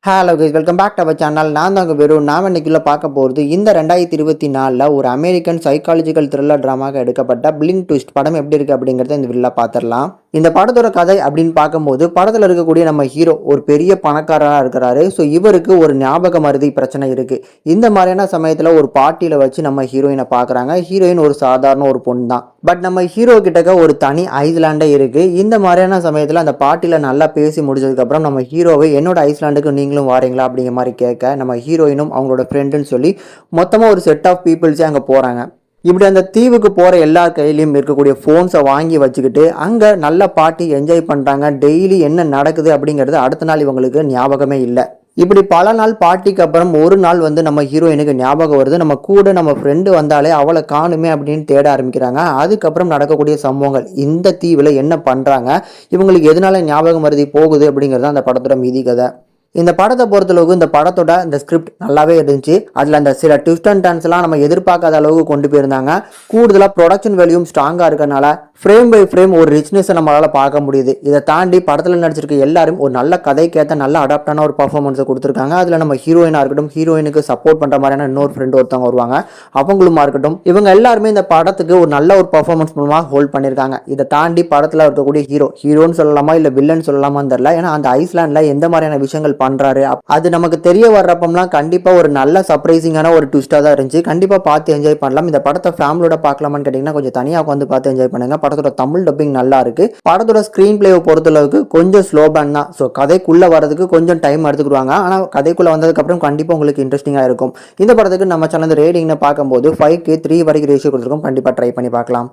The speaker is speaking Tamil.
Hello guys, welcome back to our channel. நான் தாங்க வெறும் நாம் இன்னைக்குள்ள பார்க்க போகிறது இந்த 2024 ஒரு அமெரிக்கன் சைக்காலஜிக்கல் த்ரில்லர் ட்ராமாக எடுக்கப்பட்ட பிளிங்க் ட்விஸ்ட் படம் எப்படி இருக்குது அப்படிங்கிறத இந்த வீடியோவில் பார்த்துடலாம். இந்த படத்தோட கதை அப்படின்னு பார்க்கும்போது படத்தில் இருக்கக்கூடிய நம்ம ஹீரோ ஒரு பெரிய பணக்காரராக இருக்கிறாரு. ஸோ இவருக்கு ஒரு ஞாபக மருதி பிரச்சனை இருக்குது. இந்த மாதிரியான சமயத்தில் ஒரு பார்ட்டியில் வச்சு நம்ம ஹீரோயினை பார்க்குறாங்க. ஹீரோயின் ஒரு சாதாரண ஒரு பொண்ணு தான். பட் நம்ம ஹீரோ கிட்டக்க ஒரு தனி ஐஸ்லாண்டே இருக்குது. இந்த மாதிரியான சமயத்தில் அந்த பார்ட்டியில் நல்லா பேசி முடிச்சதுக்கப்புறம் நம்ம ஹீரோவை என்னோட ஐஸ்லாண்டுக்கு நீங்களும் வாரீங்களா அப்படிங்கிற மாதிரி கேட்க நம்ம ஹீரோயினும் அவங்களோட ஃப்ரெண்டுன்னு சொல்லி மொத்தமாக ஒரு செட் ஆஃப் பீப்புள்ஸே அங்கே போகிறாங்க. இப்படி அந்த தீவுக்கு போகிற எல்லா கையிலையும் இருக்கக்கூடிய ஃபோன்ஸை வாங்கி வச்சுக்கிட்டு அங்கே நல்ல பார்ட்டி என்ஜாய் பண்ணுறாங்க. டெய்லி என்ன நடக்குது அப்படிங்கிறது அடுத்த நாள் இவங்களுக்கு ஞாபகமே இல்லை. இப்படி பல நாள் பார்ட்டிக்கு அப்புறம் ஒரு நாள் நம்ம ஹீரோயினுக்கு ஞாபகம் வருது. நம்ம கூட நம்ம ஃப்ரெண்டு வந்தாலே அவளை காணுமே அப்படின்னு தேட ஆரம்பிக்கிறாங்க. அதுக்கப்புறம் நடக்கக்கூடிய சம்பவங்கள், இந்த தீவில் என்ன பண்ணுறாங்க, இவங்களுக்கு எதனால ஞாபகம் மருதி போகுது அப்படிங்கிறது அந்த படத்தோட மீதி கதை. இந்த படத்தை பொறுத்தளவுக்கு இந்த படத்தோட இந்த ஸ்கிரிப்ட் நல்லாவே இருந்துச்சு. அதில் அந்த சில ட்விஸ்ட் அண்ட் டர்ன்ஸ்லாம் நம்ம எதிர்பார்க்காத அளவுக்கு கொண்டு போயிருந்தாங்க. கூடுதலாக ப்ரொடக்ஷன் வேல்யூம் ஸ்ட்ராங்காக இருக்கனால ஃப்ரேம் பை ஃப்ரேம் ஒரு ரிச்னஸை நம்மளால் பார்க்க முடியுது. இதை தாண்டி படத்தில் நடிச்சிருக்க எல்லாரும் ஒரு நல்ல கதைக்கேற்ற நல்ல அடாப்டான ஒரு பர்ஃபார்மன்ஸை கொடுத்துருக்காங்க. அதில் நம்ம ஹீரோயினாக இருக்கட்டும், ஹீரோயினுக்கு சப்போர்ட் பண்ணுற மாதிரியான இன்னொரு ஃப்ரெண்டு ஒருத்தவங்க வருவாங்க, அவங்களுமா இருக்கட்டும், இவங்க எல்லாருமே இந்த படத்துக்கு ஒரு நல்ல ஒரு பர்ஃபார்மன்ஸ் மூலமாக ஹோல்ட் பண்ணியிருக்காங்க. இதை தாண்டி படத்தில் இருக்கக்கூடிய ஹீரோன்னு சொல்லலாமா இல்லை வில்லன் சொல்லலாமான்னு தெரியல. ஏன்னா அந்த ஐஸ்லாண்டில் எந்த மாதிரியான விஷயங்கள் பண்ணுறாரு அது நமக்கு தெரிய வர்றப்பம்லாம் கண்டிப்பாக ஒரு நல்ல சர்ப்ரைசிங்கான ஒரு ட்விஸ்ட்டாக தான் இருந்துச்சு. கண்டிப்பாக பார்த்து என்ஜாய் பண்ணலாம். இந்த படத்தை ஃபேமிலியோட பார்க்கலாமான்னு கேட்டிங்கன்னா கொஞ்சம் தனியாக உட்காந்து பார்த்து என்ஜாய் பண்ணுங்க. படத்தோட தமிழ் டப்பிங் நல்லா இருக்கு. படத்தோட ஸ்கிரீன் பிளேவை பொறுத்தளவுக்கு கொஞ்சம் ஸ்லோ பேன் தான். ஸோ கதைக்குள்ள வரதுக்கு கொஞ்சம் டைம் எடுத்துக்கிடுவாங்க. ஆனால் கதைக்குள்ள வந்ததுக்கு அப்புறம் கண்டிப்பாக உங்களுக்கு இன்ட்ரெஸ்டிங்காக இருக்கும். இந்த படத்துக்கு நம்ம சேனல் ரேட்டிங்னு பார்க்கும்போது 5க்கு 3 வரைக்கும் ரேஷியோ கொடுத்துருக்கோம். கண்டிப்பாக ட்ரை பண்ணி பார்க்கலாம்.